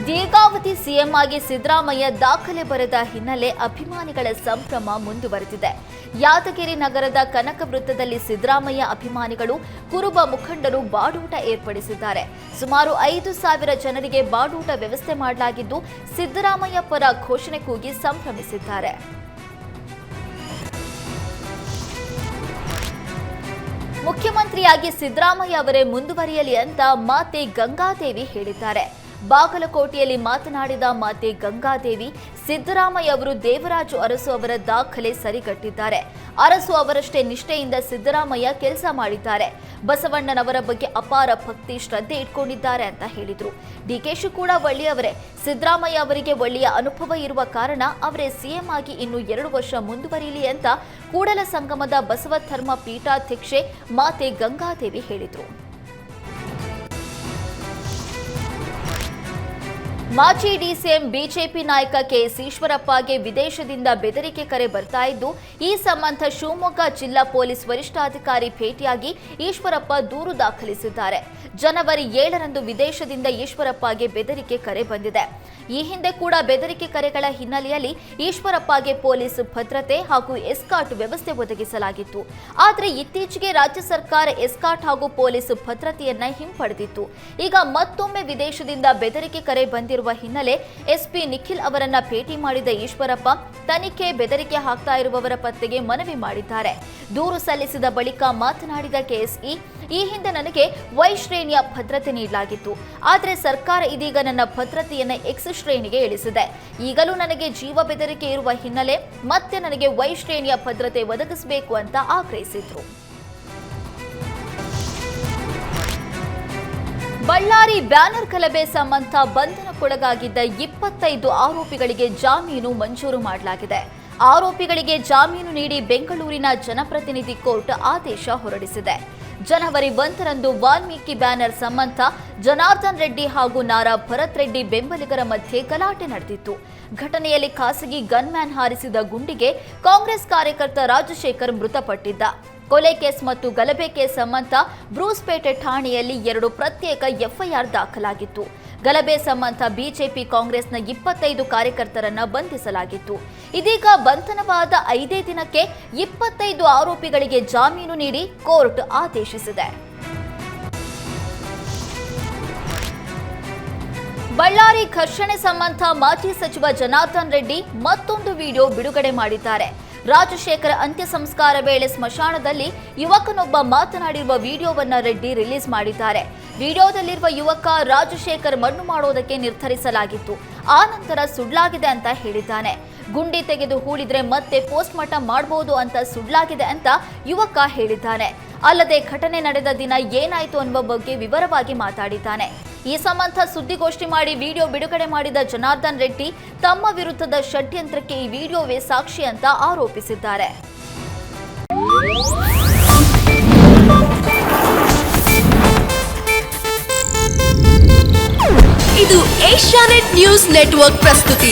ದೀರ್ಘಾವಧಿ ಸಿಎಂ ಆಗಿ ಸಿದ್ದರಾಮಯ್ಯ ದಾಖಲೆ ಬರೆದ ಹಿನ್ನೆಲೆ ಅಭಿಮಾನಿಗಳ ಸಂಭ್ರಮ ಮುಂದುವರೆದಿದೆ. ಯಾದಗಿರಿ ನಗರದ ಕನಕ ವೃತ್ತದಲ್ಲಿ ಸಿದ್ದರಾಮಯ್ಯ ಅಭಿಮಾನಿಗಳು, ಕುರುಬ ಮುಖಂಡರು ಬಾಡೂಟ ಏರ್ಪಡಿಸಿದ್ದಾರೆ. ಸುಮಾರು 5,000 ಜನರಿಗೆ ಬಾಡೂಟ ವ್ಯವಸ್ಥೆ ಮಾಡಲಾಗಿದ್ದು, ಸಿದ್ದರಾಮಯ್ಯ ಪರ ಘೋಷಣೆ ಕೂಗಿ ಸಂಭ್ರಮಿಸಿದ್ದಾರೆ. ಮುಖ್ಯಮಂತ್ರಿಯಾಗಿ ಸಿದ್ದರಾಮಯ್ಯ ಅವರೇ ಮುಂದುವರಿಯಲಿ ಅಂತ ಮಾತೆ ಗಂಗಾದೇವಿ ಹೇಳಿದ್ದಾರೆ. ಬಾಗಲಕೋಟೆಯಲ್ಲಿ ಮಾತನಾಡಿದ ಮಾತೆ ಗಂಗಾದೇವಿ, ಸಿದ್ದರಾಮಯ್ಯ ಅವರು ದೇವರಾಜು ಅರಸು ಅವರ ದಾಖಲೆ ಸರಿಗಟ್ಟಿದ್ದಾರೆ. ಅರಸು ಅವರಷ್ಟೇ ನಿಷ್ಠೆಯಿಂದ ಸಿದ್ದರಾಮಯ್ಯ ಕೆಲಸ ಮಾಡಿದ್ದಾರೆ. ಬಸವಣ್ಣನವರ ಬಗ್ಗೆ ಅಪಾರ ಭಕ್ತಿ ಶ್ರದ್ಧೆ ಇಟ್ಕೊಂಡಿದ್ದಾರೆ ಅಂತ ಹೇಳಿದ್ರು. ಡಿಕೆಶಿ ಕೂಡ ಒಳ್ಳೆಯವರೇ. ಸಿದ್ದರಾಮಯ್ಯ ಅವರಿಗೆ ಒಳ್ಳೆಯ ಅನುಭವ ಇರುವ ಕಾರಣ ಅವರೇ ಸಿಎಂ ಆಗಿ ಇನ್ನು 2 ವರ್ಷ ಮುಂದುವರಿಯಲಿ ಅಂತ ಕೂಡಲ ಸಂಗಮದ ಬಸವಧರ್ಮ ಪೀಠಾಧ್ಯಕ್ಷೆ ಮಾತೆ ಗಂಗಾದೇವಿ ಹೇಳಿದ್ರು. ಮಾಜಿ ಡಿಸಿಎಂ ಬಿಜೆಪಿ ನಾಯಕ ಕೆಎಸ್ ಈಶ್ವರಪ್ಪಗೆ ವಿದೇಶದಿಂದ ಬೆದರಿಕೆ ಕರೆ ಬರ್ತಾ ಇದ್ದು, ಈ ಸಂಬಂಧ ಶಿವಮೊಗ್ಗ ಜಿಲ್ಲಾ ಪೊಲೀಸ್ ವರಿಷ್ಠಾಧಿಕಾರಿ ಭೇಟಿಯಾಗಿ ಈಶ್ವರಪ್ಪ ದೂರು ದಾಖಲಿಸಿದ್ದಾರೆ. ಜನವರಿ 7ರಂದು ವಿದೇಶದಿಂದ ಈಶ್ವರಪ್ಪಗೆ ಬೆದರಿಕೆ ಕರೆ ಬಂದಿದೆ. ಈ ಹಿಂದೆ ಕೂಡ ಬೆದರಿಕೆ ಕರೆಗಳ ಹಿನ್ನೆಲೆಯಲ್ಲಿ ಈಶ್ವರಪ್ಪಗೆ ಪೊಲೀಸ್ ಭದ್ರತೆ ಹಾಗೂ ಎಸ್ಕಾಟ್ ವ್ಯವಸ್ಥೆ ಒದಗಿಸಲಾಗಿತ್ತು. ಆದರೆ ಇತ್ತೀಚೆಗೆ ರಾಜ್ಯ ಸರ್ಕಾರ ಎಸ್ಕಾಟ್ ಹಾಗೂ ಪೊಲೀಸ್ ಭದ್ರತೆಯನ್ನ ಹಿಂಪಡೆದಿತ್ತು. ಈಗ ಮತ್ತೊಮ್ಮೆ ವಿದೇಶದಿಂದ ಬೆದರಿಕೆ ಕರೆ ಬಂದಿರುವ ಹಿನ್ನೆಲೆ ಎಸ್ಪಿ ನಿಖಿಲ್ ಅವರನ್ನ ಭೇಟಿ ಮಾಡಿದ ಈಶ್ವರಪ್ಪ ತನಿಖೆ ಬೆದರಿಕೆ ಹಾಕ್ತಾ ಇರುವವರ ಪತ್ತೆಗೆ ಮನವಿ ಮಾಡಿದ್ದಾರೆ. ದೂರು ಸಲ್ಲಿಸಿದ ಬಳಿಕ ಮಾತನಾಡಿದ ಕೆಎಸ್ಇ, ಈ ಹಿಂದೆ ನನಗೆ ವೈ ಶ್ರೇಣಿಯ ಭದ್ರತೆ ನೀಡಲಾಗಿತ್ತು. ಆದರೆ ಸರ್ಕಾರ ಇದೀಗ ನನ್ನ ಭದ್ರತೆಯನ್ನ ಎಕ್ಸ್ ಶ್ರೇಣಿಗೆ ಇಳಿಸಿದೆ. ಈಗಲೂ ನನಗೆ ಜೀವ ಬೆದರಿಕೆ ಇರುವ ಹಿನ್ನೆಲೆ ಮತ್ತೆ ನನಗೆ ವೈ ಶ್ರೇಣಿಯ ಭದ್ರತೆ ಒದಗಿಸಬೇಕು ಅಂತ ಆಗ್ರಹಿಸಿದ್ರು. ಬಳ್ಳಾರಿ ಬ್ಯಾನರ್ ಗಲಭೆ ಸಂಬಂಧ ಬಂಧನಕ್ಕೊಳಗಾಗಿದ್ದ 25 ಆರೋಪಿಗಳಿಗೆ ಜಾಮೀನು ಮಂಜೂರು ಮಾಡಲಾಗಿದೆ. ಆರೋಪಿಗಳಿಗೆ ಜಾಮೀನು ನೀಡಿ ಬೆಂಗಳೂರಿನ ಜನಪ್ರತಿನಿಧಿ ಕೋರ್ಟ್ ಆದೇಶ ಹೊರಡಿಸಿದೆ. ಜನವರಿ 1ರಂದು ವಾಲ್ಮೀಕಿ ಬ್ಯಾನರ್ ಸಂಬಂಧ ಜನಾರ್ದನ್ ರೆಡ್ಡಿ ಹಾಗೂ ನಾರಾ ಭರತ್ ರೆಡ್ಡಿ ಬೆಂಬಲಿಗರ ಮಧ್ಯೆ ಗಲಾಟೆ ನಡೆದಿತ್ತು. ಘಟನೆಯಲ್ಲಿ ಖಾಸಗಿ ಗನ್ಮ್ಯಾನ್ ಹಾರಿಸಿದ ಗುಂಡಿಗೆ ಕಾಂಗ್ರೆಸ್ ಕಾರ್ಯಕರ್ತ ರಾಜಶೇಖರ್ ಮೃತಪಟ್ಟಿದ್ದ. ಕೊಲೆ ಕೇಸ್ ಮತ್ತು ಗಲಭೆ ಕೇಸ್ ಸಂಬಂಧ ಬ್ರೂಸ್ಪೇಟೆ ಠಾಣೆಯಲ್ಲಿ 2 ಪ್ರತ್ಯೇಕ ಎಫ್ಐಆರ್ ದಾಖಲಾಗಿತ್ತು. ಗಲಭೆ ಸಂಬಂಧ ಬಿಜೆಪಿ ಕಾಂಗ್ರೆಸ್ನ 25 ಕಾರ್ಯಕರ್ತರನ್ನ ಬಂಧಿಸಲಾಗಿತ್ತು. ಇದೀಗ ಬಂಧನವಾದ 5 ದಿನಕ್ಕೆ 25 ಆರೋಪಿಗಳಿಗೆ ಜಾಮೀನು ನೀಡಿ ಕೋರ್ಟ್ ಆದೇಶಿಸಿದೆ. ಬಳ್ಳಾರಿ ಘರ್ಷಣೆ ಸಂಬಂಧ ಮಾಜಿ ಸಚಿವ ಜನಾರ್ದನ್ ರೆಡ್ಡಿ ಮತ್ತೊಂದು ವಿಡಿಯೋ ಬಿಡುಗಡೆ ಮಾಡಿದ್ದಾರೆ. ರಾಜಶೇಖರ ಅಂತ್ಯ ಸಂಸ್ಕಾರ ವೇಳೆ ಸ್ಮಶಾನದಲ್ಲಿ ಯುವಕನೊಬ್ಬ ಮಾತನಾಡಿರುವ ವಿಡಿಯೋವನ್ನ ರೆಡ್ಡಿ ರಿಲೀಸ್ ಮಾಡಿದ್ದಾರೆ. ವಿಡಿಯೋದಲ್ಲಿರುವ ಯುವಕ ರಾಜಶೇಖರ್ ಮಣ್ಣು ಮಾಡೋದಕ್ಕೆ ನಿರ್ಧರಿಸಲಾಗಿತ್ತು, ಆ ನಂತರ ಸುಳ್ಳಾಗಿದೆ ಅಂತ ಹೇಳಿದ್ದಾನೆ. ಗುಂಡಿ ತೆಗೆದು ಹೂಳಿದ್ರೆ ಮತ್ತೆ ಪೋಸ್ಟ್ ಮಾರ್ಟಂ ಮಾಡಬಹುದು ಅಂತ ಸುಳ್ಳಾಗಿದೆ ಅಂತ ಯುವಕ ಹೇಳಿದ್ದಾನೆ. ಅಲ್ಲದೆ ಘಟನೆ ನಡೆದ ದಿನ ಏನಾಯ್ತು ಅನ್ನುವ ಬಗ್ಗೆ ವಿವರವಾಗಿ ಮಾತಾಡಿದ್ದಾನೆ. ಈ ಸಂಬಂಧ ಸುದ್ದಿಗೋಷ್ಠಿ ಮಾಡಿ ವಿಡಿಯೋ ಬಿಡುಗಡೆ ಮಾಡಿದ ಜನಾರ್ದನ್ ರೆಡ್ಡಿ ತಮ್ಮ ವಿರುದ್ಧದ ಷಡ್ಯಂತ್ರಕ್ಕೆ ಈ ವಿಡಿಯೋವೇ ಸಾಕ್ಷಿ ಅಂತ ಆರೋಪಿಸಿದ್ದಾರೆ. ಇದು ಏಷ್ಯಾನೆಟ್ ನ್ಯೂಸ್ ನೆಟ್ವರ್ಕ್ ಪ್ರಸ್ತುತಿ.